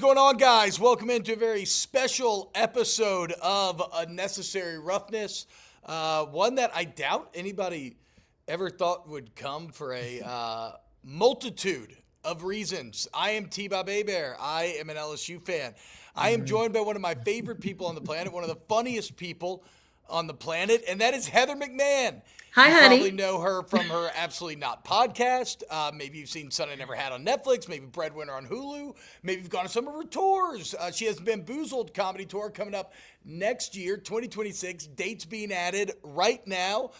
going on, guys? Welcome into a very special episode of Unnecessary Roughness. One that I doubt anybody ever thought would come for a multitude of reasons. I am T-Bob Hebert. I am an LSU fan. I am joined by one of my favorite people on the planet, one of the funniest people on the planet, and that is Heather Mcmahan. Hi, you honey. probably know her from her Absolutely Not podcast. Maybe you've seen Son I Never Had on Netflix, maybe Breadwinner on Hulu. Maybe you've gone to some of her tours. She has Bamboozled comedy tour coming up next year, 2026. Dates being added right now.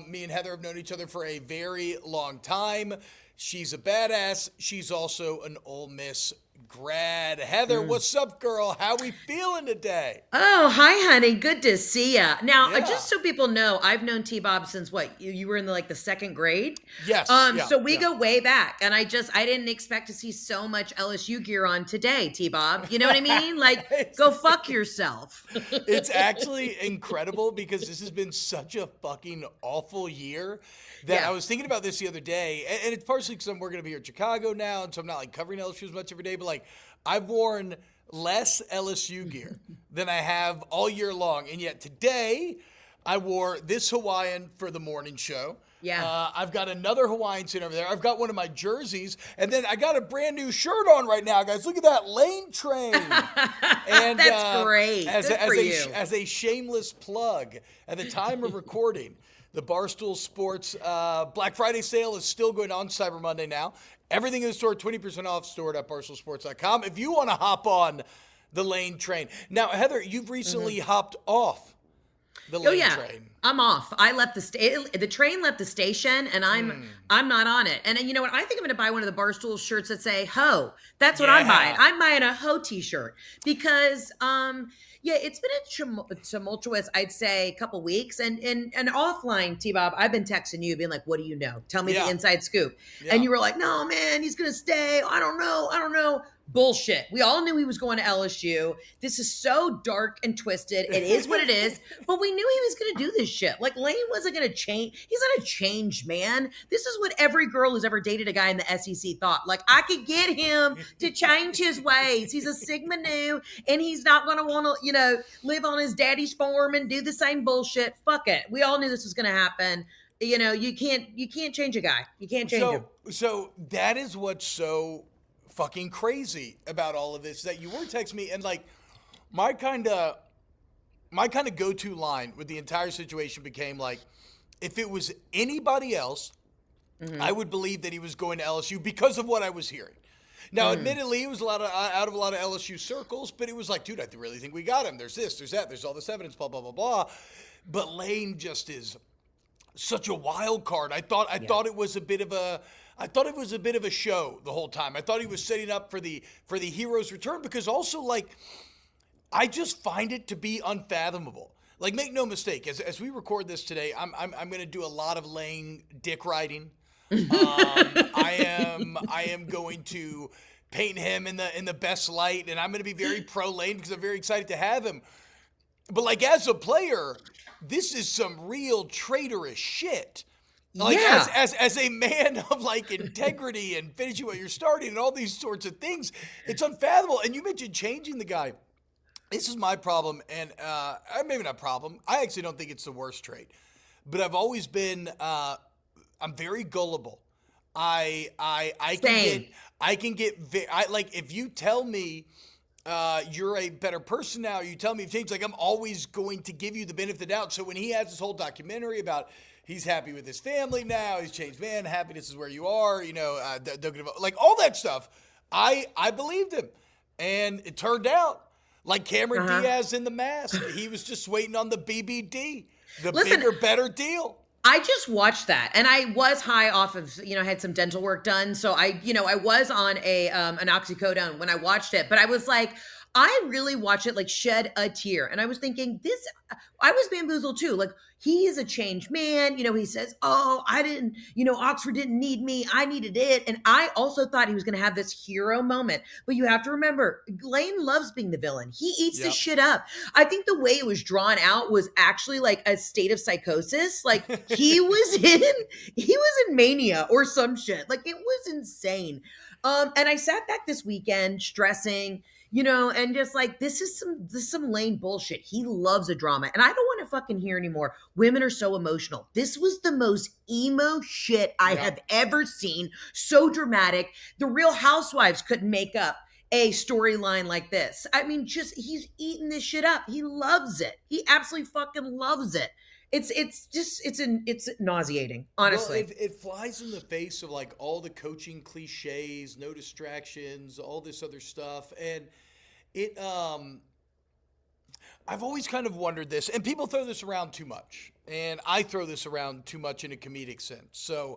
Me and Heather have known each other for a very long time. She's a badass. She's also an Ole Miss grad. Heather, what's up, girl? How we feeling today? Oh, hi, honey. Good to see ya. Now, just so people know, I've known T-Bob since what? You were in the second grade? Yes. So we go way back, and I didn't expect to see so much LSU gear on today, T-Bob. You know what I mean? Like, go fuck yourself. It's actually incredible because this has been such a fucking awful year that I was thinking about this the other day, and it's partially because we're going to be here in Chicago now, and so I'm not like covering LSU as much every day, but like I've worn less LSU gear than I have all year long, and yet today I wore this Hawaiian for the morning show. Yeah. I've got another Hawaiian sitting over there. I've got one of my jerseys, and then I got a brand new shirt on right now, guys. Look at that Lane Train. And That's great. As a shameless plug, at the time of recording, the Barstool Sports Black Friday sale is still going on Cyber Monday now. Everything in the store, 20% off, store.barstoolsports.com. If you want to hop on the Lane Train. Now, Heather, you've recently hopped off the Lane Train. I'm off. I left the train left the station, and I'm not on it. And you know what? I think I'm going to buy one of the Barstool shirts that say "Ho." That's what I'm buying. I'm buying a Ho t-shirt because it's been a tumultuous, I'd say, couple weeks. And offline, T-Bob, I've been texting you, being like, "What do you know? Tell me the inside scoop." Yeah. And you were like, "No, man, he's going to stay. I don't know." Bullshit. We all knew he was going to LSU. This is so dark and twisted. It is what it is. But we knew he was going to do this shit. Like, Lane wasn't going to change. He's not a changed man. This is what every girl who's ever dated a guy in the SEC thought. Like, I could get him to change his ways. He's a Sigma Nu, and he's not going to want to, live on his daddy's farm and do the same bullshit. Fuck it. We all knew this was going to happen. You can't change a guy. You can't change him. So that is what's so fucking crazy about all of this, that you were texting me, and like my kind of go-to line with the entire situation became like, if it was anybody else, I would believe that he was going to LSU because of what I was hearing. Now, admittedly, it was out of a lot of LSU circles, but it was like, dude, I really think we got him. There's this, there's that, there's all this evidence, blah, blah, blah, blah. But Lane just is such a wild card. I thought it was a bit of a show the whole time. I thought he was setting up for the hero's return, because also, like, I just find it to be unfathomable. Like, make no mistake, as we record this today, I'm going to do a lot of Lane dick riding. I am going to paint him in the best light, and I'm going to be very pro Lane because I'm very excited to have him. But like, as a player, this is some real traitorous shit. Like, as a man of like integrity and finishing what you're starting and all these sorts of things, it's unfathomable. And you mentioned changing the guy. This is my problem, and maybe not problem. I actually don't think it's the worst trait, but I've always been. I'm very gullible. I can get like, if you tell me you're a better person now, you tell me you've changed, like, I'm always going to give you the benefit of the doubt. So when he has this whole documentary about he's happy with his family now, he's changed man, happiness is where you are, like all that stuff, I believed him. And it turned out, like Cameron Diaz in The Mask, he was just waiting on the BBD, bigger, better deal. I just watched that, and I was high off of, had some dental work done. So I was on an oxycodone when I watched it, but I was like, I really watched it, like, shed a tear. And I was thinking, I was bamboozled too. Like, he is a changed man. He says, "Oh, I didn't, Oxford didn't need me. I needed it." And I also thought he was going to have this hero moment. But you have to remember, Lane loves being the villain. He eats this shit up. I think the way it was drawn out was actually like a state of psychosis. Like, he was in mania or some shit. Like, it was insane. And I sat back this weekend stressing, and just like this is some lame bullshit. He loves a drama, and I don't want to fucking hear anymore. Women are so emotional. This was the most emo shit I have ever seen. So dramatic. The Real Housewives couldn't make up a storyline like this. I mean, just he's eating this shit up. He loves it. He absolutely fucking loves it. It's nauseating, honestly. Well, it flies in the face of like all the coaching cliches, no distractions, all this other stuff, and it I've always kind of wondered this, and people throw this around too much, and I throw this around too much in a comedic sense. So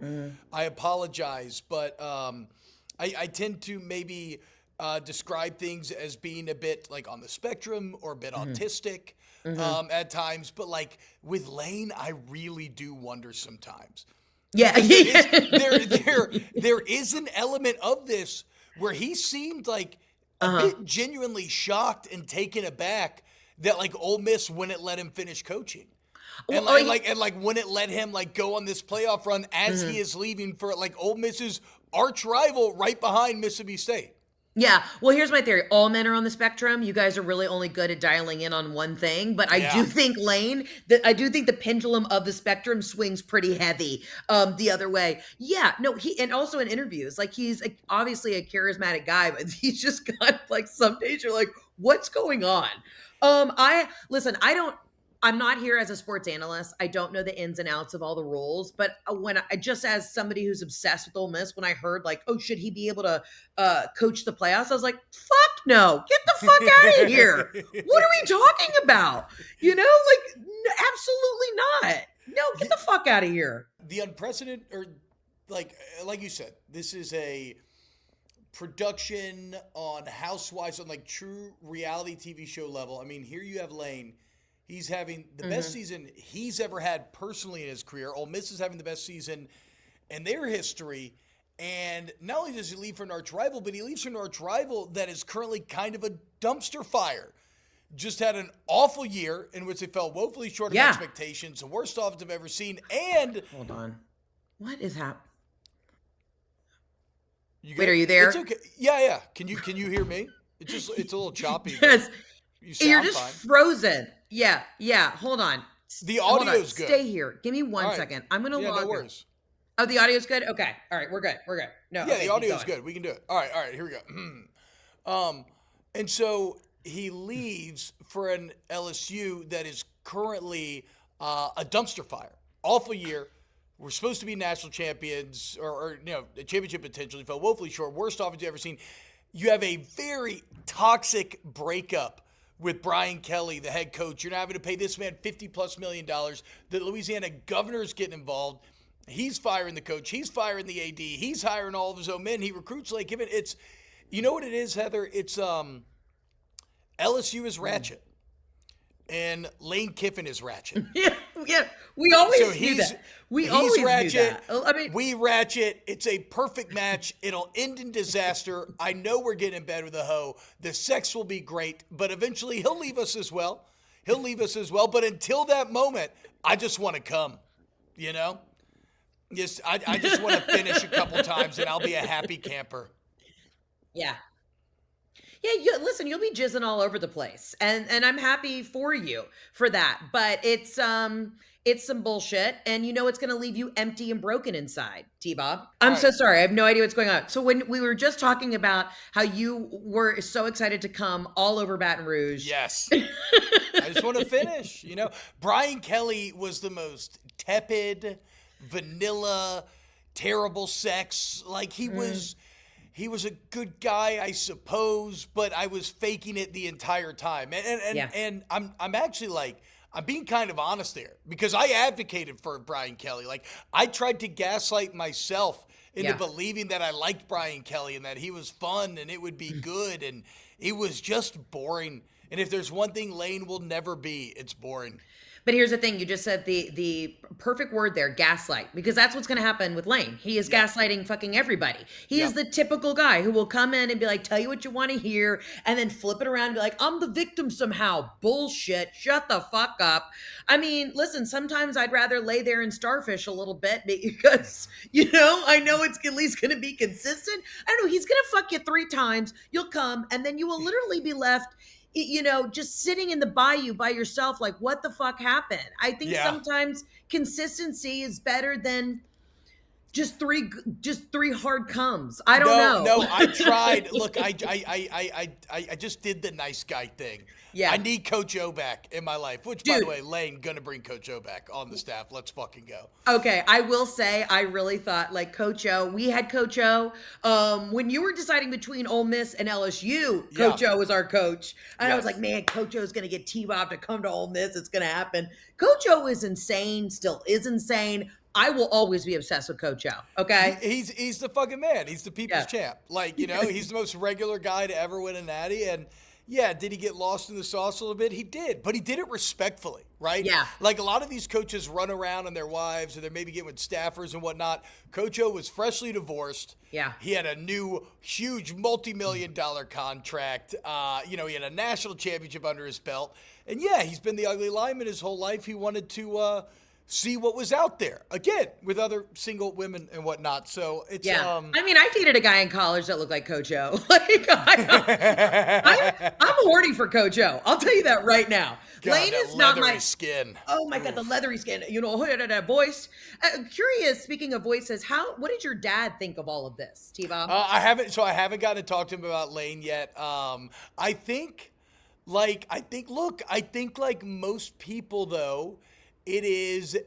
I apologize, but I tend to maybe describe things as being a bit like on the spectrum or a bit autistic at times. But like with Lane, I really do wonder sometimes. Yeah. There is an element of this where he seemed like a bit genuinely shocked and taken aback that like Ole Miss wouldn't let him finish coaching. And like wouldn't let him like go on this playoff run as he is leaving for like Ole Miss's arch rival right behind Mississippi State. Yeah. Well, here's my theory. All men are on the spectrum. You guys are really only good at dialing in on one thing. But I do think I do think the pendulum of the spectrum swings pretty heavy the other way. Yeah. No, and also in interviews, like he's obviously a charismatic guy, but he's just got like some days you're like, what's going on? I'm not here as a sports analyst. I don't know the ins and outs of all the rules, but just as somebody who's obsessed with Ole Miss, when I heard like, oh, should he be able to coach the playoffs? I was like, fuck no, get the fuck out of here. What are we talking about? Absolutely not. No, get the fuck out of here. The unprecedented, or like you said, this is a production on Housewives on like true reality TV show level. I mean, here you have Lane. He's having the best season he's ever had personally in his career. Ole Miss is having the best season in their history. And not only does he leave for an arch rival, but he leaves for an arch rival that is currently kind of a dumpster fire. Just had an awful year in which they fell woefully short of expectations. The worst offense I've ever seen. And hold on. What is happening? Wait, are you there? It's okay. Yeah. Can you hear me? It's a little choppy. Yes. You're just frozen. Yeah. Hold on. The audio's good. Stay here. Give me one second. I'm going to log no worries. Oh, the audio's good? Okay. All right. We're good. No. Yeah, the audio's good. We can do it. All right. Here we go. And so he leaves for an LSU that is currently a dumpster fire. Awful year. We're supposed to be national champions or a championship potentially. Fell woefully short. Worst offense you've ever seen. You have a very toxic breakup with Brian Kelly, the head coach. You're not having to pay this man $50+ million. The Louisiana governor is getting involved. He's firing the coach. He's firing the AD. He's hiring all of his own men. He recruits like him. It's, you know what it is, Heather? It's LSU is ratchet. And Lane Kiffin is ratchet. Yeah. We always do that. We always ratchet. Do that. I mean, we ratchet. It's a perfect match. It'll end in disaster. I know we're getting in bed with a hoe. The sex will be great, but eventually he'll leave us as well. But until that moment, I just want to come. Just I just want to finish a couple times, and I'll be a happy camper. Yeah. Yeah, listen, you'll be jizzing all over the place, and I'm happy for you for that. But it's some bullshit, and it's going to leave you empty and broken inside, T-Bob. I'm so sorry. I have no idea what's going on. So when we were just talking about how you were so excited to come all over Baton Rouge. Yes. I just want to finish. Brian Kelly was the most tepid, vanilla, terrible sex. Like he was a good guy, I suppose, but I was faking it the entire time. And I'm actually like, I'm being kind of honest there because I advocated for Brian Kelly. Like I tried to gaslight myself into believing that I liked Brian Kelly and that he was fun and it would be good. And it was just boring And if there's one thing Lane will never be, it's boring. But here's the thing, you just said the perfect word there, gaslight, because that's what's going to happen with Lane. He is Yep. gaslighting fucking everybody. He is Yep. the typical guy who will come in and be like, tell you what you want to hear, and then flip it around and be like, I'm the victim somehow. Bullshit. Shut the fuck up. I mean, listen, sometimes I'd rather lay there and starfish a little bit because, I know it's at least going to be consistent. I don't know. He's going to fuck you 3 times. You'll come, and then you will literally be left just sitting in the bayou by yourself, like, what the fuck happened? I think Yeah. sometimes consistency is better than just three hard comes. I don't No, know. no, I tried. Look, I just did the nice guy thing. Yeah. I need Coach O back in my life, which, by Dude. the way, Lane gonna bring Coach O back on the staff. Let's fucking go. Okay, I will say I really thought like Coach O. We had Coach O. When you were deciding between Ole Miss and LSU, Coach Yeah. O was our coach, and I was Yes. like, man, Coach O is going to get T-Bob to come to Ole Miss. It's going to happen. Coach O is insane. Still is insane. I will always be obsessed with Coach O. Okay. He's the fucking man. He's the people's Yeah. champ. Like, he's the most regular guy to ever win a natty. And yeah, did he get lost in the sauce a little bit? He did, but he did it respectfully, right? Yeah. Like a lot of these coaches run around on their wives, or they're maybe getting with staffers and whatnot. Coach O was freshly divorced. Yeah. He had a new, huge, multi-million-dollar contract. He had a national championship under his belt. And yeah, he's been the ugly lineman his whole life. He wanted to see what was out there again with other single women and whatnot. So it's Yeah. I mean, I dated a guy in college that looked like Coach O. Like, I'm horny for Coach O. I'll tell you that right now. God, Lane that is not leathery my skin. Oh my God, the leathery skin. That voice. Curious. Speaking of voices, what did your dad think of all of this, T-Bob? I haven't gotten to talk to him about Lane yet. I think like most people though, it is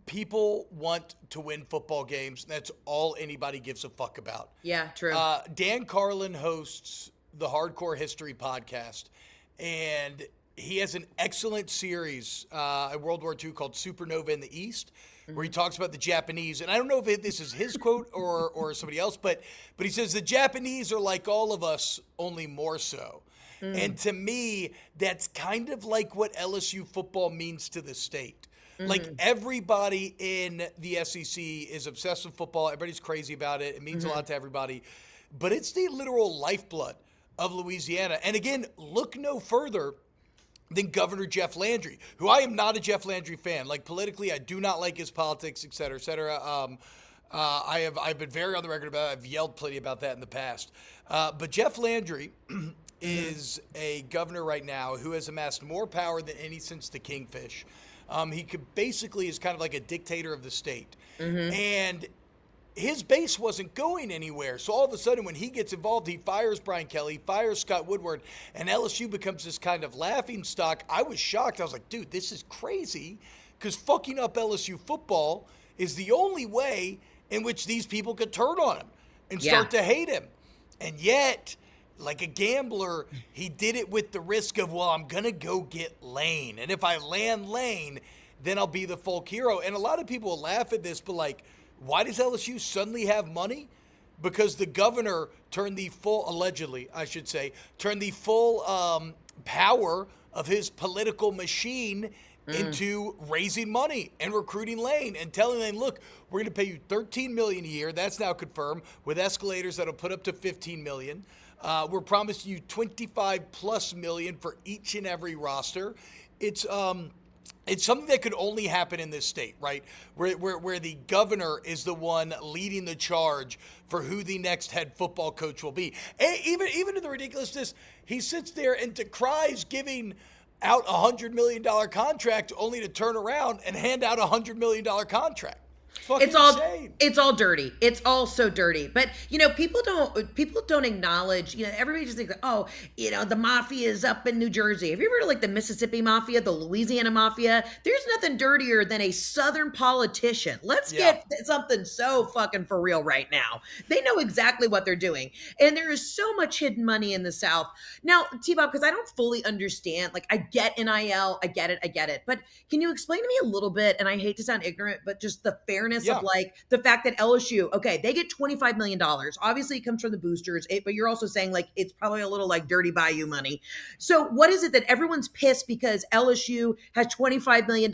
people want to win football games. That's all anybody gives a fuck about. Yeah, true. Dan Carlin hosts the Hardcore History podcast, and he has an excellent series in World War II called Supernova in the East, where he talks about the Japanese. And I don't know if this is his quote or somebody else, but he says the Japanese are like all of us, only more so. And to me, that's kind of like what LSU football means to the state. Like everybody in the SEC is obsessed with football. Everybody's crazy about it. It means a lot to everybody. But it's the literal lifeblood of Louisiana. And again, look no further than Governor Jeff Landry, who I am not a Jeff Landry fan. Like politically, I do not like his politics, et cetera, et cetera. I've been very on the record about it. I've yelled plenty about that in the past. But Jeff Landry is a governor right now who has amassed more power than any since the Kingfish. He basically is kind of like a dictator of the state. And his base wasn't going anywhere. So all of a sudden when he gets involved, he fires Brian Kelly, fires Scott Woodward, and LSU becomes this kind of laughing stock. I was shocked. I was like, dude, this is crazy, because fucking up LSU football is the only way in which these people could turn on him and start to hate him. And yet, like a gambler, he did it with the risk of, well, I'm going to go get Lane. And if I land Lane, then I'll be the folk hero. And a lot of people will laugh at this, but like, why does LSU suddenly have money? Because the governor turned the full, allegedly, I should say, turned the full power of his political machine into raising money and recruiting Lane and telling Lane, look, we're going to pay you $13 million a year. That's now confirmed with escalators that'll put up to $15 million. We're promising you $25+ million for each and every roster. It's something that could only happen in this state, right? Where the governor is the one leading the charge for who the next head football coach will be. And even to the ridiculousness, he sits there and decries giving out $100 million contract only to turn around and hand out $100 million contract. It's all insane. It's all dirty. It's all so dirty. But people don't acknowledge. Everybody just thinks, oh, the mafia is up in New Jersey. Have you ever heard of like the Mississippi mafia, the Louisiana mafia? There's nothing dirtier than a Southern politician. Let's get something so fucking for real right now. They know exactly what they're doing, and there is so much hidden money in the South. Now, T-Bob, because I don't fully understand. Like, I get NIL, I get it. But can you explain to me a little bit? And I hate to sound ignorant, but just the fair awareness of like the fact that LSU, okay, they get $25 million. Obviously it comes from the boosters, but you're also saying like it's probably a little like dirty Bayou money. So what is it that everyone's pissed because LSU has $25 million?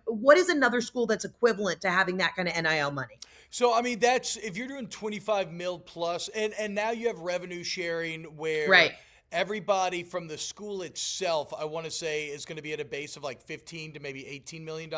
What is another school that's equivalent to having that kind of NIL money? So, I mean, that's if you're doing 25 mil plus, and now you have revenue sharing where Right. everybody from the school itself, I want to say, is going to be at a base of like 15 to maybe $18 million.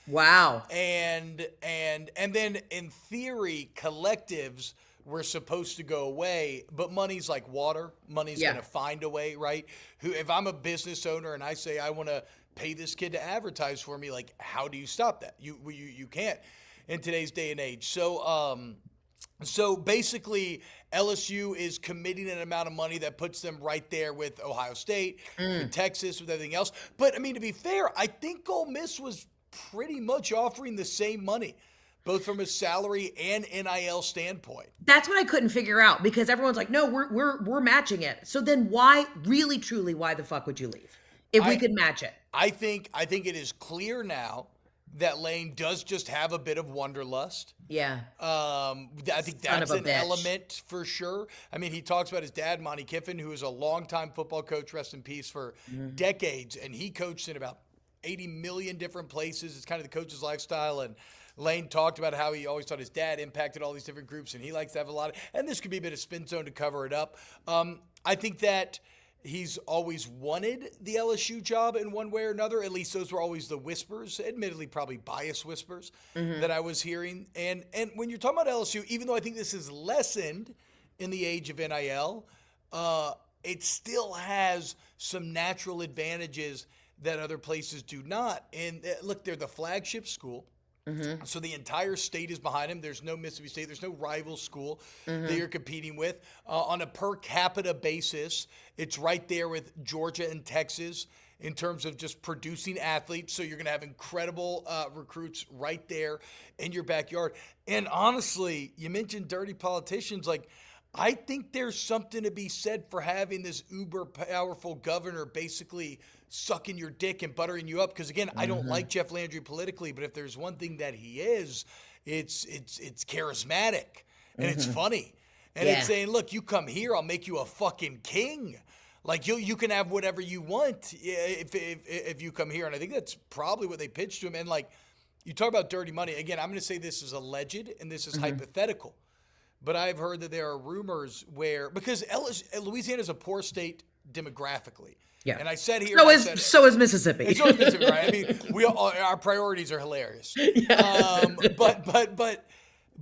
Wow. And then in theory, collectives were supposed to go away, but money's like water. Money's going to find a way, right? If I'm a business owner and I say I want to pay this kid to advertise for me, like how do you stop that? You can't in today's day and age. So basically, LSU is committing an amount of money that puts them right there with Ohio State, with Texas, with everything else. But I mean, to be fair, I think Ole Miss was pretty much offering the same money, both from a salary and NIL standpoint. That's what I couldn't figure out because everyone's like, no, we're matching it. So then why, really, truly, why the fuck would you leave if we could match it? I think it is clear now that Lane does just have a bit of wanderlust. Yeah. I think that's an element for sure. I mean, he talks about his dad, Monty Kiffin, who is a longtime football coach, rest in peace, for decades. And he coached in about 80 million different places. It's kind of the coach's lifestyle. And Lane talked about how he always thought his dad impacted all these different groups, and he likes to have a lot of, and this could be a bit of spin zone to cover it up. I think that he's always wanted the LSU job in one way or another. At least those were always the whispers, admittedly probably biased whispers that I was hearing. And when you're talking about LSU, even though I think this is lessened in the age of NIL, it still has some natural advantages that other places do not. And look, they're the flagship school. So the entire state is behind him. There's no Mississippi State. There's no rival school that you're competing with. On a per capita basis, it's right there with Georgia and Texas in terms of just producing athletes. So you're going to have incredible recruits right there in your backyard. And honestly, you mentioned dirty politicians. Like, I think there's something to be said for having this uber powerful governor basically sucking your dick and buttering you up. Because again, I don't like Jeff Landry politically, but if there's one thing that he is, it's charismatic and it's funny. And it's saying, look, you come here, I'll make you a fucking king. Like you can have whatever you want if you come here. And I think that's probably what they pitched to him. And like, you talk about dirty money. Again, I'm going to say this is alleged and this is hypothetical. But I've heard that there are rumors where, because Louisiana is a poor state demographically. Yeah. And I said here. So is Mississippi. So is Mississippi, right? I mean, our priorities are hilarious. But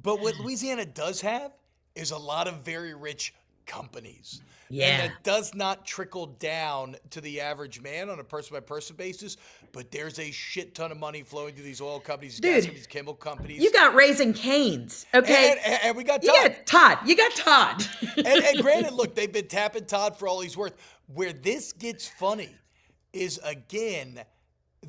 what Louisiana does have is a lot of very rich companies. Yeah. And that does not trickle down to the average man on a person-by-person basis, but there's a shit ton of money flowing through these oil companies, gas companies, chemical companies. You got Raising Cane's, okay? And we got Todd. You got Todd. and granted, look, they've been tapping Todd for all he's worth. Where this gets funny is, again,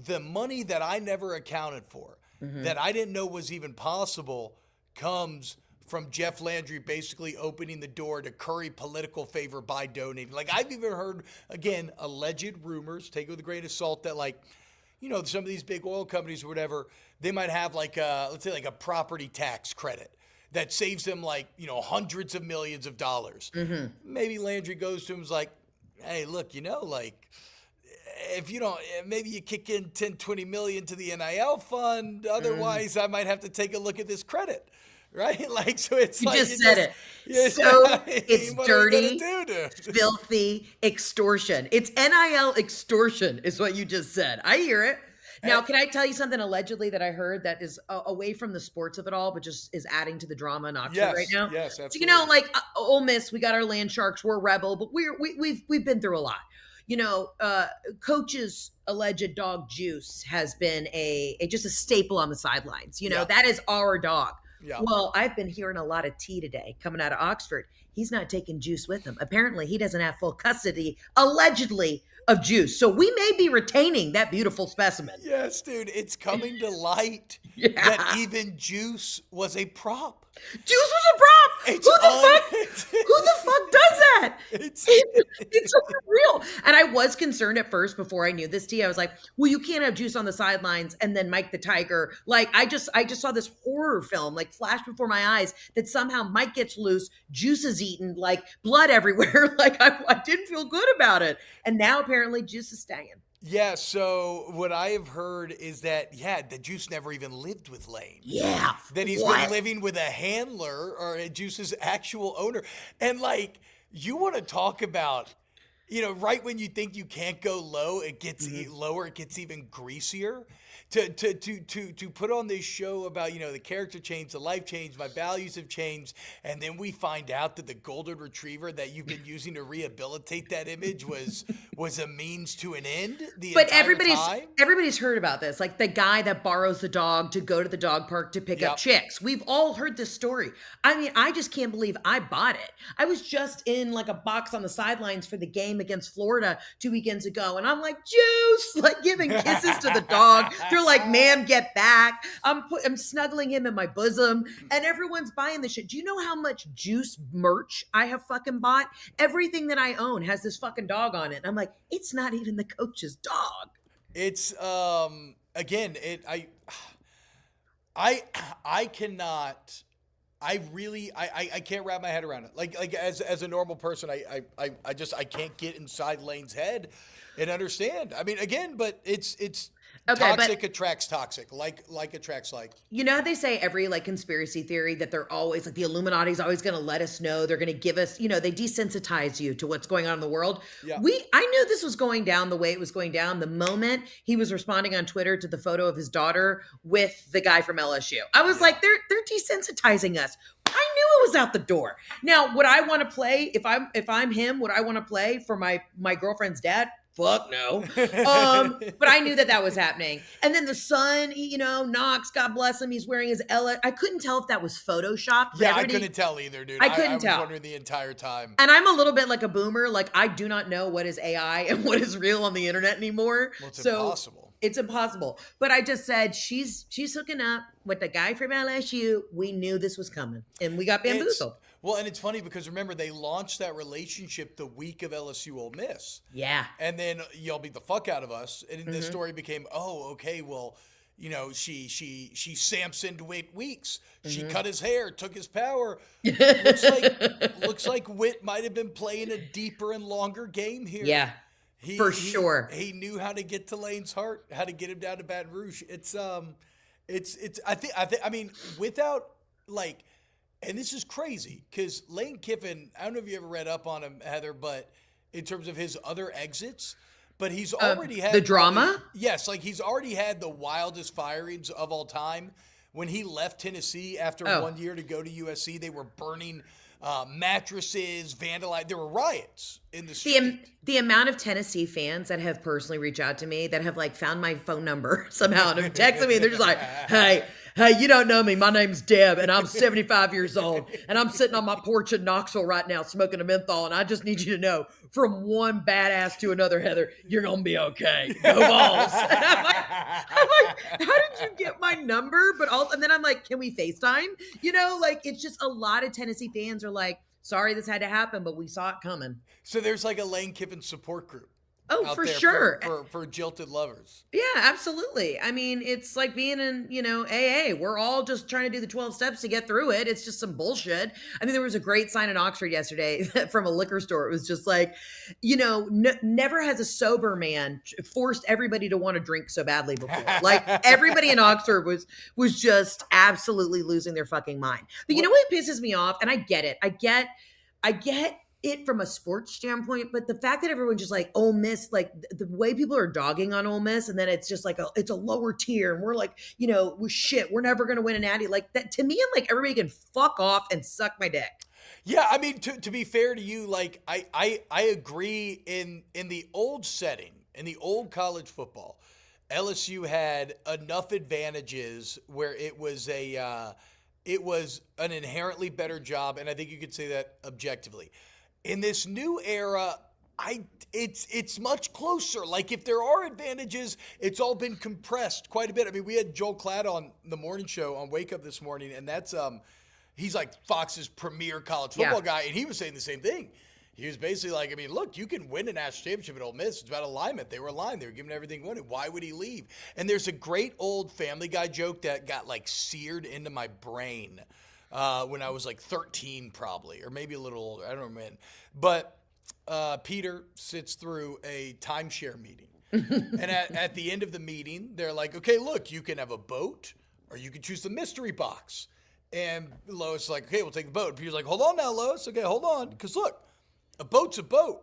the money that I never accounted for, that I didn't know was even possible, comes from Jeff Landry basically opening the door to curry political favor by donating. Like, I've even heard, again, alleged rumors, take it with a grain of salt, that, like, you know, some of these big oil companies or whatever, they might have like let's say like a property tax credit that saves them like, you know, hundreds of millions of dollars. Maybe Landry goes to him and is like, hey, look, you know, like, if you don't, maybe you kick in 10, 20 million to the NIL fund. Otherwise, I might have to take a look at this credit. Right? Like, so it's you like. Just said it. It's dirty, filthy extortion. It's NIL extortion is what you just said. I hear it. Now, can I tell you something allegedly that I heard that is away from the sports of it all, but just is adding to the drama in Oxford right now? Yes, absolutely. So, you know, like Ole Miss, we got our land sharks, we're rebel, but we've been through a lot. You know, Coach's alleged dog Juice has been just a staple on the sidelines. You know, that is our dog. Yeah. Well, I've been hearing a lot of tea today coming out of Oxford. He's not taking Juice with him. Apparently, he doesn't have full custody, allegedly, of Juice. So we may be retaining that beautiful specimen. Yes, dude. It's coming to light that even Juice was a prop. Juice was a prop. Who the fuck does that? It's unreal. And I was concerned at first before I knew this tea. I was like, well, you can't have Juice on the sidelines and then Mike the Tiger. Like I just saw this horror film like flash before my eyes that somehow Mike gets loose, Juice is eaten, like blood everywhere. Like I didn't feel good about it. And now apparently Juice is staying. Yeah, so what I have heard is that, the Juice never even lived with Lane. Yeah. That he's been living with a handler or Juice's actual owner. And like, you want to talk about, right when you think you can't go low, it gets lower, it gets even greasier. To put on this show about, the character changed, the life changed, my values have changed, and then we find out that the golden retriever that you've been using to rehabilitate that image was a means to an end the but entire time. Everybody's heard about this. Like the guy that borrows the dog to go to the dog park to pick up chicks. We've all heard this story. I mean, I just can't believe I bought it. I was just in like a box on the sidelines for the game against Florida 2 weekends ago, and I'm like, Juice, like giving kisses to the dog. They're like, ma'am, get back. I'm snuggling him in my bosom, and everyone's buying this shit. Do you know how much Juice merch I have fucking bought? Everything that I own has this fucking dog on it. And I'm like, it's not even the coach's dog. It's again, I cannot. I can't wrap my head around it. Like as a normal person, I can't get inside Lane's head and understand. I mean, again, but it's toxic attracts toxic, like attracts like. You know how they say every like conspiracy theory that they're always like the Illuminati's always going to let us know, they're going to give us, they desensitize you to what's going on in the world. Yeah. I knew this was going down the way it was going down the moment he was responding on Twitter to the photo of his daughter with the guy from LSU. I was like, they're desensitizing us. I knew it was out the door. Now, would I want to play if I'm him? Would I want to play for my girlfriend's dad? Fuck no. But I knew that was happening. And then the son, Knox, God bless him, he's wearing his I couldn't tell if that was Photoshopped. Yeah, I couldn't tell either, dude. I couldn't tell. I was wondering the entire time. And I'm a little bit like a boomer. Like, I do not know what is AI and what is real on the internet anymore. Well, it's impossible. It's impossible. But I just said, she's hooking up with the guy from LSU. We knew this was coming. And we got bamboozled. Well, and it's funny because remember, they launched that relationship the week of LSU Ole Miss. Yeah. And then y'all beat the fuck out of us. And then the story became, oh, okay, well, she Samsoned Weeks. She cut his hair, took his power. looks like Witt might have been playing a deeper and longer game here. Yeah. For sure. He knew how to get to Lane's heart, how to get him down to Baton Rouge. It's I mean, without like. And this is crazy because Lane Kiffin, I don't know if you ever read up on him, Heather, but in terms of his other exits, but he's already had the drama. Yes, like he's already had the wildest firings of all time. When he left Tennessee after 1 year to go to USC, they were burning mattresses, vandalized. There were riots in the street. The amount of Tennessee fans that have personally reached out to me that have like found my phone number somehow and have texted me. They're just like, hey, you don't know me. My name's Deb, and I'm 75 years old, and I'm sitting on my porch in Knoxville right now smoking a menthol, and I just need you to know, from one badass to another, Heather, you're going to be okay. Go balls. And I'm like, how did you get my number? And then I'm like, can we FaceTime? It's just a lot of Tennessee fans are like, sorry this had to happen, but we saw it coming. So there's like a Lane Kiffin support group. Oh, for sure. For jilted lovers. Yeah, absolutely. I mean, it's like being in, AA. We're all just trying to do the 12 steps to get through it. It's just some bullshit. I mean, there was a great sign in Oxford yesterday from a liquor store. It was just like, never has a sober man forced everybody to want to drink so badly before. Like everybody in Oxford was just absolutely losing their fucking mind. But you know what pisses me off? And I get it. I get it from a sports standpoint, but the fact that everyone just like Ole Miss, like the way people are dogging on Ole Miss, and then it's just like it's a lower tier, and we're like, we're shit, we're never gonna win an Natty. Like that to me, I'm like, everybody can fuck off and suck my dick. Yeah, I mean, to be fair to you, like I agree in the old setting, in the old college football, LSU had enough advantages where it was an inherently better job, and I think you could say that objectively. In this new era, it's much closer. Like if there are advantages, it's all been compressed quite a bit. I mean, we had Joel Klatt on the morning show on Wake Up this morning, and that's he's like Fox's premier college football guy, and he was saying the same thing. He was basically like, I mean, look, you can win a national championship at Ole Miss. It's about alignment. They were aligned. They were giving everything wanted. Why would he leave? And there's a great old Family Guy joke that got like seared into my brain when I was like 13 probably, or maybe a little older. I don't remember when. But Peter sits through a timeshare meeting. And at the end of the meeting, they're like, okay, look, you can have a boat or you can choose the mystery box. And Lois is like, okay, we'll take the boat. And Peter's like, hold on now, Lois. Okay, hold on. Because look, a boat's a boat,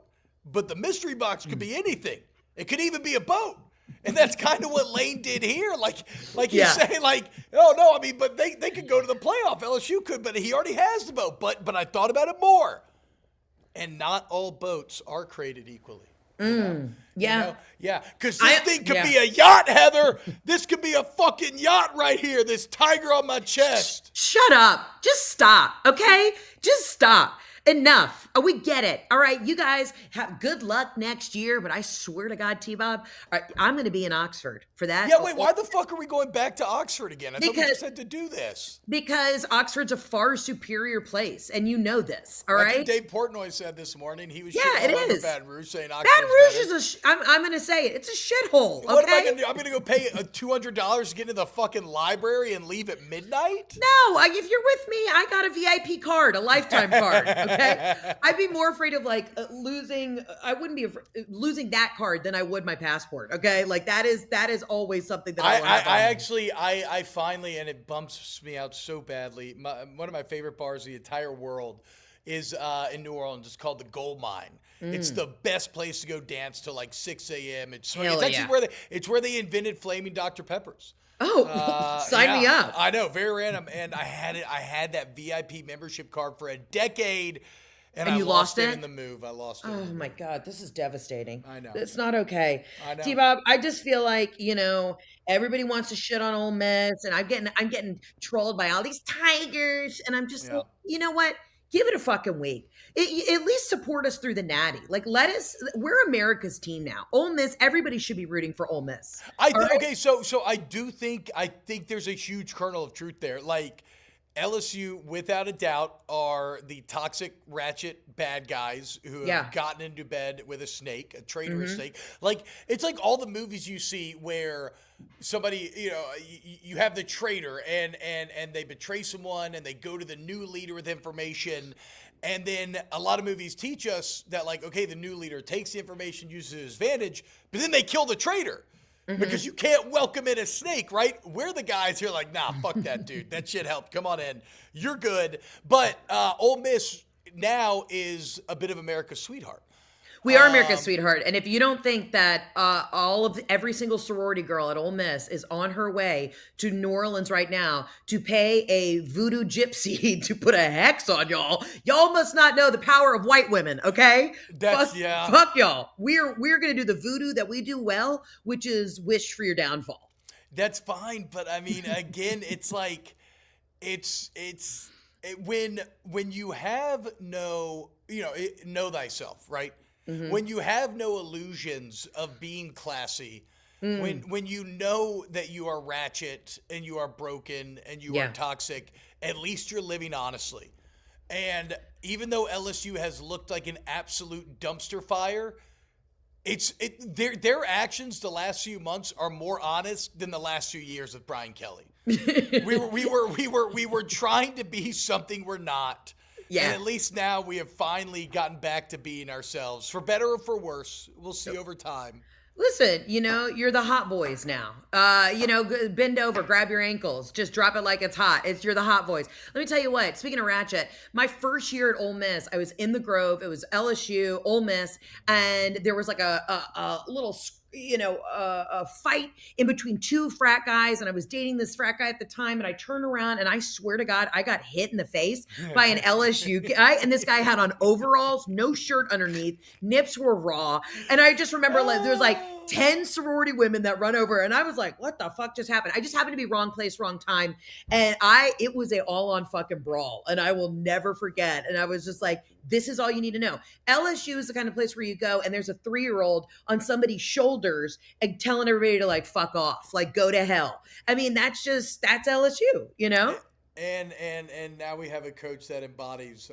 but the mystery box could be anything. It could even be a boat. And that's kind of what Lane did here. Like you say, like, oh, no, I mean, but they could go to the playoff. LSU could, but he already has the boat. But I thought about it more. And not all boats are created equally. Yeah. Yeah. Because this thing could be a yacht, Heather. This could be a fucking yacht right here. This tiger on my chest. Shut up. Just stop. Okay? Just stop. Enough. We get it. All right. You guys have good luck next year, but I swear to God, T-Bob, I'm going to be in Oxford for that. Yeah, wait, why the fuck are we going back to Oxford again? I thought we just had to do this. Because Oxford's a far superior place, and you know this, all right? Dave Portnoy said this morning. He was it is. Baton Rouge saying Oxford's Baton Rouge better. is I'm going to say it. It's a shithole, okay? What am I going to do? I'm going to go pay $200 to get into the fucking library and leave at midnight? No, if you're with me, I got a VIP card, a lifetime card, okay? I'd be more afraid of like losing. I wouldn't be losing that card than I would my passport. Okay, like that is always something that I finally, and it bumps me out so badly. One of my favorite bars in the entire world is in New Orleans. It's called the Gold Mine. It's the best place to go dance till like 6 a.m. It's actually where they invented flaming Dr. Peppers. Oh, sign me up. I know, very random. And I had that VIP membership card for a decade. And I lost it in the move. I lost it. Oh my God, this is devastating. I know. It's not okay. I know. T-Bob, I just feel like, everybody wants to shit on Ole Miss, and I'm getting trolled by all these Tigers, and I'm just like, you know what? Give it a fucking week. At least support us through the Natty. Like, we're America's team now. Ole Miss, everybody should be rooting for Ole Miss. Okay, so I think there's a huge kernel of truth there. Like, LSU, without a doubt, are the toxic, ratchet, bad guys who have gotten into bed with a snake, a traitorous snake. Like, it's like all the movies you see where somebody, you have the traitor and they betray someone and they go to the new leader with information. And then a lot of movies teach us that, like, okay, the new leader takes the information, uses it as advantage, but then they kill the traitor. Because you can't welcome in a snake, right? We're the guys here like, nah, fuck that dude. That shit helped. Come on in. You're good. But Ole Miss now is a bit of America's sweetheart. We are America's sweetheart. And if you don't think that every single sorority girl at Ole Miss is on her way to New Orleans right now to pay a voodoo gypsy to put a hex on y'all must not know the power of white women, okay? Fuck y'all. We're going to do the voodoo that we do well, which is wish for your downfall. That's fine. But I mean, again, it's like, when you have know thyself, right? When you have no illusions of being classy, when you know that you are ratchet and you are broken and you are toxic, at least you're living honestly. And even though LSU has looked like an absolute dumpster fire, their actions the last few months are more honest than the last few years with Brian Kelly. we were trying to be something we're not. Yeah. And at least now we have finally gotten back to being ourselves. For better or for worse, we'll see over time. Listen, you're the hot boys now. Bend over, grab your ankles, just drop it like it's hot. You're the hot boys. Let me tell you what, speaking of ratchet, my first year at Ole Miss, I was in the Grove. It was LSU, Ole Miss, and there was like a little a fight in between two frat guys, and I was dating this frat guy at the time, and I turned around and I swear to God, I got hit in the face by an LSU guy, and this guy had on overalls, no shirt underneath, nips were raw, and I just remember there was like 10 sorority women that run over, and I was like, what the fuck just happened? I just happened to be wrong place, wrong time, and it was a all-on fucking brawl, and I will never forget, and I was just like, this is all you need to know. LSU is the kind of place where you go and there's a 3-year-old on somebody's shoulders and telling everybody to like fuck off, like go to hell. I mean, that's LSU, And now we have a coach that embodies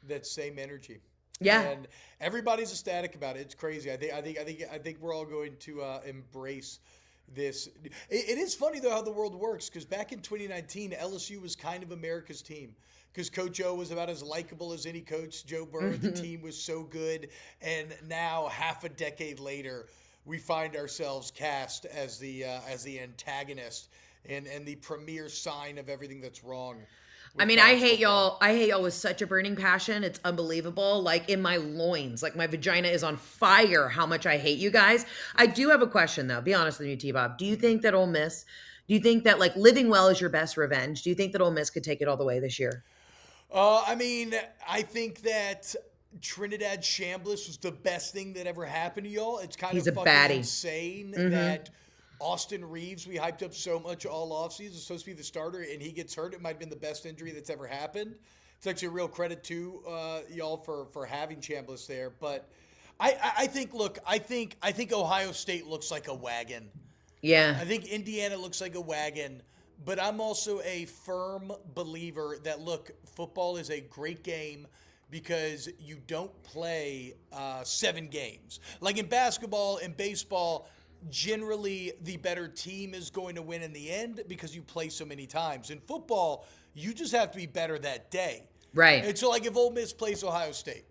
that same energy. Yeah. and everybody's ecstatic about it. It's crazy. I think we're all going to embrace this. It is funny though how the world works, because back in 2019, LSU was kind of America's team. Because Coach O was about as likable as any coach. Joe Burrow, the team was so good, and now half a decade later, we find ourselves cast as the antagonist and the premier sign of everything that's wrong. I With mean, I college hate football. y'all. I hate y'all with such a burning passion. It's unbelievable. Like in my loins, like my vagina is on fire. How much I hate you guys. I do have a question though. Be honest with me, T-Bob. Do you think that Ole Miss? Do you think that like living well is your best revenge? Do you think that Ole Miss could take it all the way this year? I mean, I think that Trinidad Chambliss was the best thing that ever happened to y'all. It's kind He's of a fucking baddie. insane that Austin Reeves, we hyped up so much all offseason, is supposed to be the starter, and he gets hurt. It might have been the best injury that's ever happened. It's actually a real credit to y'all for having Chambliss there. But I think, look, I think Ohio State looks like a wagon. Yeah. I think Indiana looks like a wagon, but I'm also a firm believer that, look, football is a great game because you don't play 7 games. Like in basketball and baseball, generally the better team is going to win in the end because you play so many times. In football, you just have to be better that day. Right. And so, like, if Ole Miss plays Ohio State,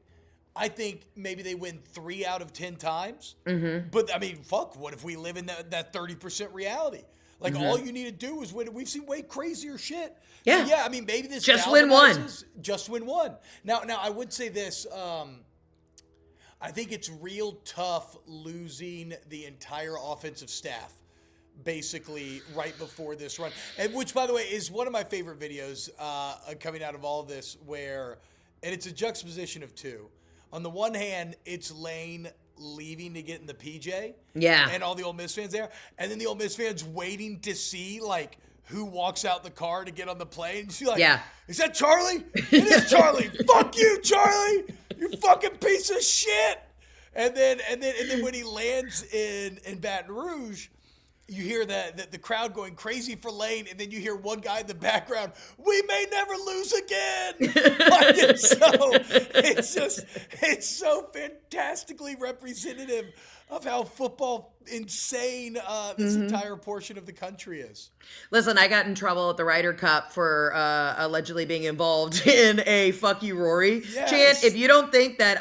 I think maybe they win 3 out of 10 times. But I mean, fuck, what if we live in that 30% reality? Like, all you need to do is win. We've seen way crazier shit. Yeah. Yeah, I mean, maybe this Just win one. galvanizes- Just win one. Now, I would say this. I think it's real tough losing the entire offensive staff basically right before this run. And which, by the way, is one of my favorite videos coming out of all of this, and it's a juxtaposition of two. On the one hand, it's Lane leaving to get in the PJ. Yeah. And all the Ole Miss fans there. And then the Ole Miss fans waiting to see, like, who walks out the car to get on the plane. And she's like, Yeah. Is that Charlie? It is Charlie. Fuck you, Charlie. You fucking piece of shit. And then when he lands in Baton Rouge, you hear the crowd going crazy for Lane, and then you hear one guy in the background, we may never lose again. Like, it's so fantastically representative of how football insane this entire portion of the country is. Listen, I got in trouble at the Ryder Cup for allegedly being involved in a "fuck you, Rory" Yes. chant. If you don't think that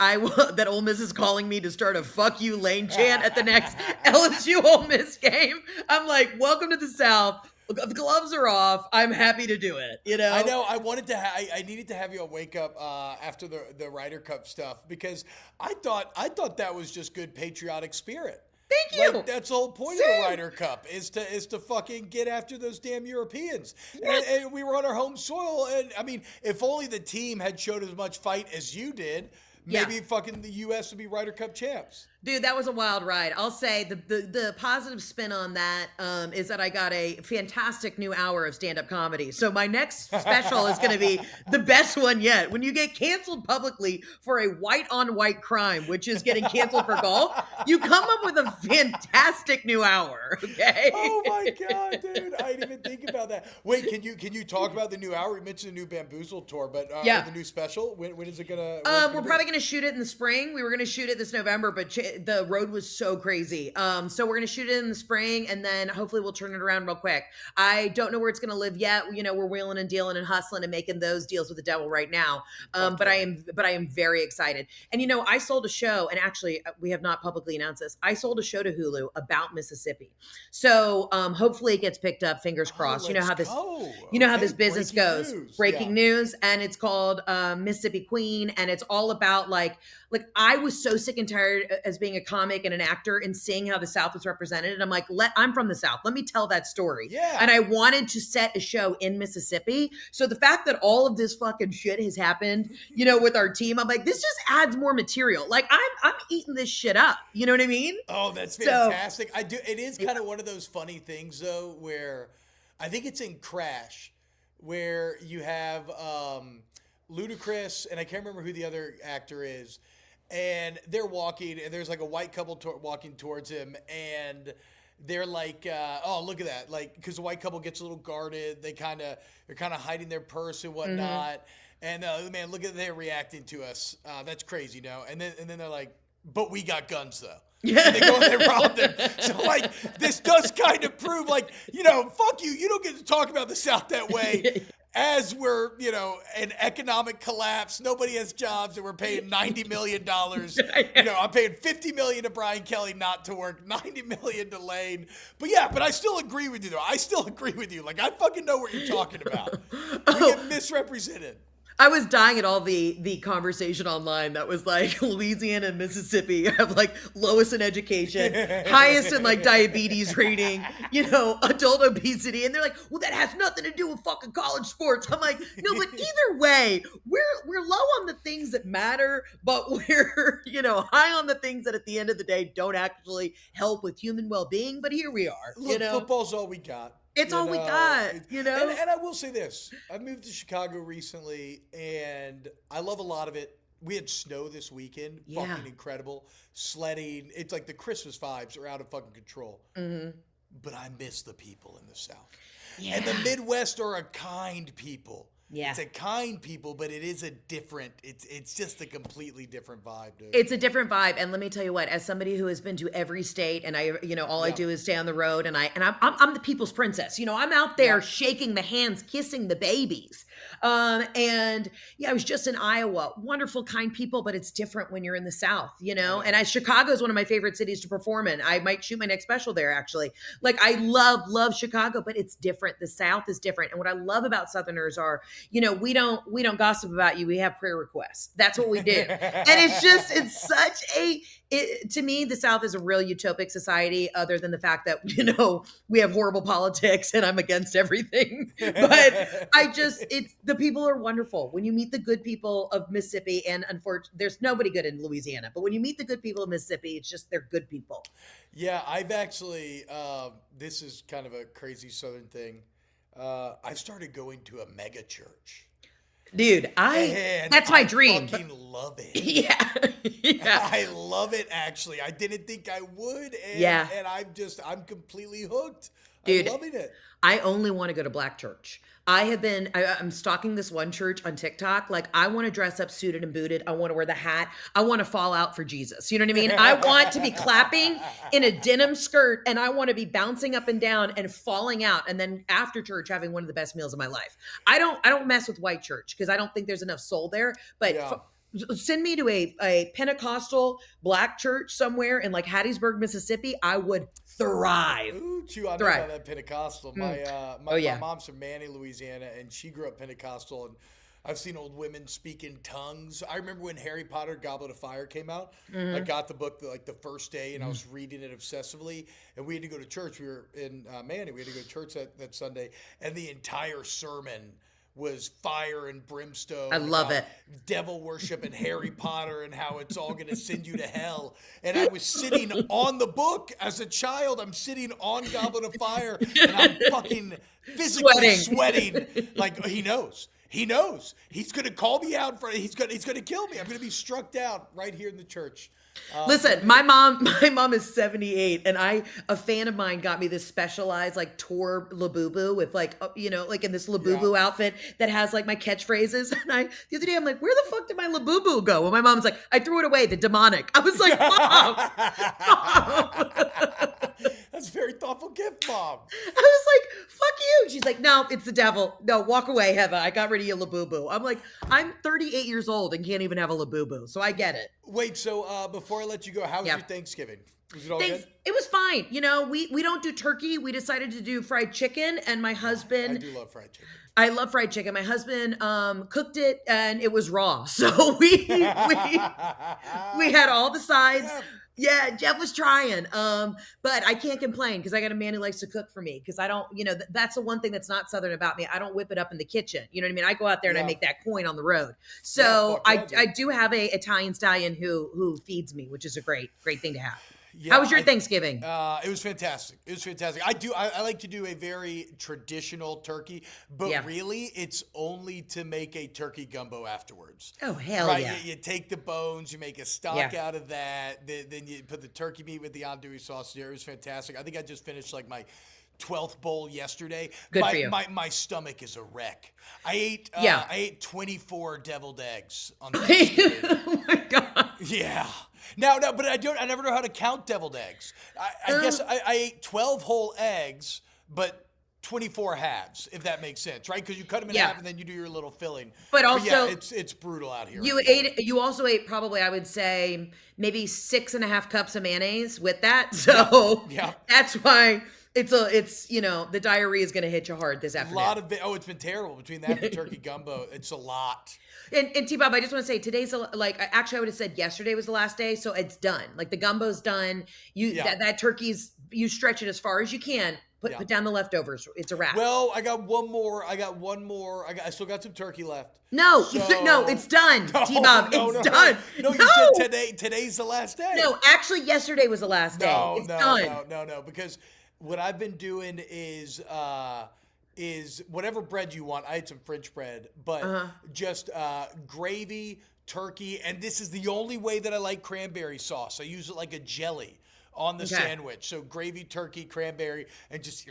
that Ole Miss is calling me to start a "fuck you, Lane" chant at the next LSU Ole Miss game, I'm like, welcome to the South. The gloves are off. I'm happy to do it. You know. I know. I wanted to. I needed to have you on Wake Up after the Ryder Cup stuff, because I thought that was just good patriotic spirit. Thank you. Like, that's the whole point of the Ryder Cup is to fucking get after those damn Europeans. And we were on our home soil, and I mean, if only the team had showed as much fight as you did, maybe fucking the U.S. would be Ryder Cup champs. Dude, that was a wild ride. I'll say the positive spin on that is that I got a fantastic new hour of stand-up comedy. So my next special is going to be the best one yet. When you get canceled publicly for a white-on-white crime, which is getting canceled for golf, you come up with a fantastic new hour, okay? Oh my God, dude. I didn't even think about that. Wait, can you talk about the new hour? You mentioned the new Bamboozled tour, but the new special, when is it going to we're probably going to shoot it in the spring. We were going to shoot it this November, but the road was so crazy. So we're going to shoot it in the spring, and then hopefully we'll turn it around real quick. I don't know where it's going to live yet. You know, we're wheeling and dealing and hustling and making those deals with the devil right now. But I am very excited. And you know, I sold a show, and actually we have not publicly announced this. I sold a show to Hulu about Mississippi. So hopefully it gets picked up. Fingers crossed. You know how this, this business goes. Breaking news, and it's called Mississippi Queen, and it's all about like I was so sick and tired as being a comic and an actor and seeing how the South was represented. And I'm like, I'm from the South. Let me tell that story. Yeah. And I wanted to set a show in Mississippi. So the fact that all of this fucking shit has happened, you know, with our team, I'm like, this just adds more material. Like I'm eating this shit up. You know what I mean? Oh, that's fantastic. I do. It is kind of one of those funny things though, where I think it's in Crash, where you have Ludacris, and I can't remember who the other actor is. And they're walking, and there's like a white couple walking towards him, and they're like, "Oh, look at that!" Like, because the white couple gets a little guarded, they're kind of hiding their purse and whatnot. And man, look at they're reacting to us. That's crazy, And then they're like, but we got guns though. And they go and they rob them. So like, this does kind of prove like, fuck you. You don't get to talk about the South that way. As we're, an economic collapse, nobody has jobs, and we're paying $90 million. I'm paying $50 million to Brian Kelly not to work, $90 million to Lane. But I still agree with you, though. I still agree with you. Like, I fucking know what you're talking about. We get misrepresented. I was dying at all the conversation online that was like Louisiana and Mississippi have like lowest in education, highest in like diabetes rating, adult obesity. And they're like, well, that has nothing to do with fucking college sports. I'm like, no, but either way, we're low on the things that matter, but we're, high on the things that at the end of the day don't actually help with human well-being. But here we are. Look, football's all we got. It's all we got, And I will say this. I moved to Chicago recently, and I love a lot of it. We had snow this weekend. Yeah. Fucking incredible. Sledding. It's like the Christmas vibes are out of fucking control. Mm-hmm. But I miss the people in the South. Yeah. And the Midwest are a kind people. Yeah. It's a kind people, but it is a different, it's just a completely different vibe, dude. It's a different vibe. And let me tell you what, as somebody who has been to every state and I do is stay on the road and I'm the people's princess. I'm out there shaking the hands, kissing the babies. I was just in Iowa, wonderful, kind people, but it's different when you're in the South, and Chicago is one of my favorite cities to perform in. I might shoot my next special there, actually. Like, I love Chicago, but it's different. The South is different. And what I love about Southerners are, we don't gossip about you. We have prayer requests. That's what we do. And to me, the South is a real utopic society, other than the fact that, we have horrible politics and I'm against everything. But the people are wonderful. When you meet the good people of Mississippi, and unfortunately, there's nobody good in Louisiana, but when you meet the good people of Mississippi, it's just, they're good people. Yeah, I've actually, this is kind of a crazy Southern thing. I've started going to a mega church. Dude, that's my dream. I fucking love it. Yeah. I love it, actually. I didn't think I would. And I'm completely hooked. Dude, I'm loving it. I only want to go to black church. I'm stalking this one church on TikTok. Like, I want to dress up suited and booted. I want to wear the hat. I want to fall out for Jesus. You know what I mean? I want to be clapping in a denim skirt, and I want to be bouncing up and down and falling out. And then after church, having one of the best meals of my life. I don't mess with white church because I don't think there's enough soul there. But send me to a Pentecostal black church somewhere in like Hattiesburg, Mississippi. I would thrive. Ooh, I know about that Pentecostal. My mom's from Manning, Louisiana, and she grew up Pentecostal, and I've seen old women speak in tongues. I remember when Harry Potter Goblet of Fire came out. Mm-hmm. I got the book the first day, and I was reading it obsessively, and we had to go to church. We were in Manning. We had to go to church that Sunday, and the entire sermon was fire and brimstone. I love it. Devil worship and Harry Potter and how it's all going to send you to hell. And I was sitting on the book as a child. I'm sitting on Goblet of Fire and I'm fucking physically sweating. Like, he knows. He knows. He's going to call me out. He's going to kill me. I'm going to be struck down right here in the church. Listen, my mom is 78, and a fan of mine got me this specialized like tour labubu with like in this labubu outfit that has like my catchphrases. And the other day I'm like, where the fuck did my labubu go? And my mom's like, I threw it away. The demonic. I was like, Mom. That's a very thoughtful gift, Mom. I was like, fuck you. She's like, no, it's the devil. No, walk away, Heather. I got rid of your labubu. I'm like, I'm 38 years old and can't even have a labubu. So I get it. Wait, so before I let you go, how was your Thanksgiving? Was it all good? It was fine. We don't do turkey. We decided to do fried chicken, and my husband. I do love fried chicken. I love fried chicken. My husband cooked it, and it was raw. So we had all the sides. Yeah, Jeff was trying. But I can't complain because I got a man who likes to cook for me, because I don't, that's the one thing that's not Southern about me. I don't whip it up in the kitchen. You know what I mean? I go out there and I make that coin on the road. So I do have a Italian stallion who feeds me, which is a great thing to have. Yeah, how was your Thanksgiving? It was fantastic. I like to do a very traditional turkey, but really it's only to make a turkey gumbo afterwards. Oh, hell yeah. You take the bones, you make a stock out of that, then you put the turkey meat with the andouille sauce there. It was fantastic. I think I just finished like my 12th bowl yesterday. Good for you. My stomach is a wreck. I ate 24 deviled eggs on Thanksgiving. Oh my God. Yeah. Now, but I never know how to count deviled eggs. I guess I ate 12 whole eggs, but 24 halves, if that makes sense, right? Because you cut them in half and then you do your little filling. But also, yeah, it's brutal out here. You also ate probably, I would say, maybe 6.5 cups of mayonnaise with that. So that's why it's the diarrhea is going to hit you hard this afternoon. It's been terrible between that and the turkey gumbo. It's a lot. And T-Bob, I just want to say today's actually I would have said yesterday was the last day, so it's done. Like the gumbo's done. That turkey's, you stretch it as far as you can. Put down the leftovers. It's a wrap. Well, I got one more. I still got some turkey left. No, no, it's done, T-Bob. It's done. No, you said today's the last day. No, actually, yesterday was the last day. It's done. No. Because what I've been doing is whatever bread you want. I had some French bread, but just gravy, turkey, and this is the only way that I like cranberry sauce. I use it like a jelly on the sandwich. So gravy, turkey, cranberry, and just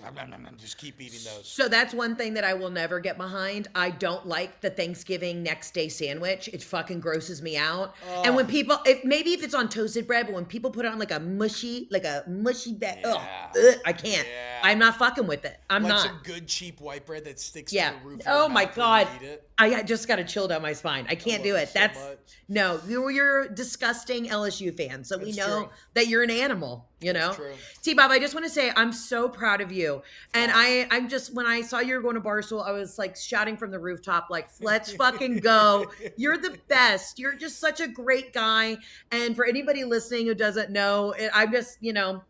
keep eating those. So that's one thing that I will never get behind. I don't like the Thanksgiving next day sandwich. It fucking grosses me out. And when people, if it's on toasted bread, but when people put it on like a mushy bed, I can't. Yeah. I'm not fucking with it. I'm not. Some good cheap white bread that sticks to the roof. Oh my God. I just got a chill down my spine. I can't do it. No, you're a disgusting LSU fan. So we know that you're an animal. T-Bob, I just want to say I'm so proud of you. And I'm just, when I saw you were going to Barstool, I was like shouting from the rooftop, like, let's fucking go. You're the best. You're just such a great guy. And for anybody listening who doesn't know, I'm just, you're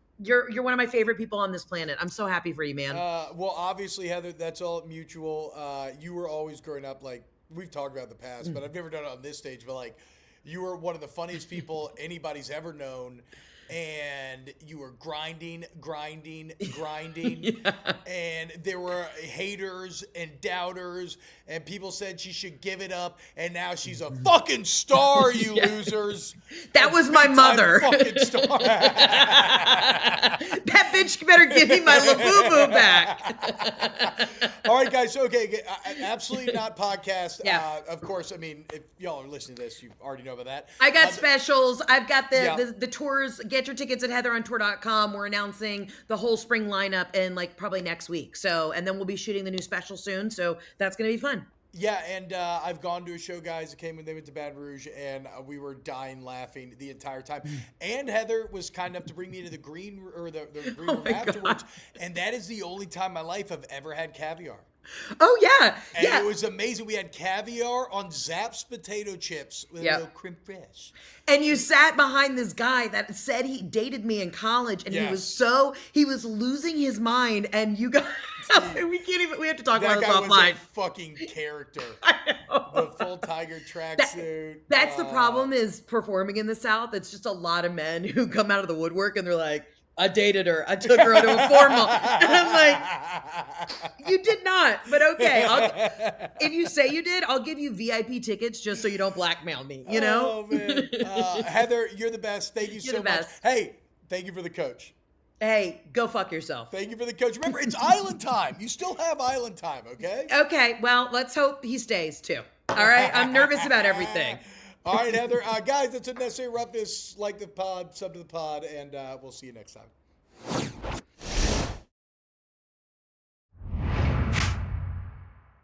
one of my favorite people on this planet. I'm so happy for you, man. Well, obviously, Heather, that's all mutual. You were always growing up, like we've talked about in the past, but I've never done it on this stage, but like you were one of the funniest people anybody's ever known. And you were grinding. And there were haters and doubters, and people said she should give it up, and now she's a fucking star, you losers. That was my mother. Fucking star. That bitch better give me my Labubu back. All right, guys. Okay, absolutely not podcast. Of course, I mean, if y'all are listening to this, you already know about that. I got specials. I've got the tours. Get your tickets at heatherontour.com. We're announcing the whole spring lineup in like probably next week. So, and then we'll be shooting the new special soon. So that's going to be fun. Yeah, and I've gone to a show, guys, that came when they went to Baton Rouge, and we were dying laughing the entire time. And Heather was kind enough to bring me to the green room afterwards, and that is the only time in my life I've ever had caviar. Oh, yeah. And it was amazing. We had caviar on Zapp's potato chips with a little creme fraiche. And you sat behind this guy that said he dated me in college, and he was losing his mind, and you guys, we have to talk about this offline. That guy was a fucking character. I know. The full tiger tracksuit. That's the problem is performing in the South. It's just a lot of men who come out of the woodwork, and they're like, I dated her. I took her to a formal. And I'm like, you did not. But okay. If you say you did, I'll give you VIP tickets just so you don't blackmail me, Oh, man. Heather, you're the best. Thank you so much. Hey, thank you for the coach. Hey, go fuck yourself. Thank you for the coach. Remember, it's island time. You still have island time, okay? Okay. Well, let's hope he stays too. All right. I'm nervous about everything. All right, Heather. Guys, that's Unnecessary Roughness. Like the pod, sub to the pod, and we'll see you next time.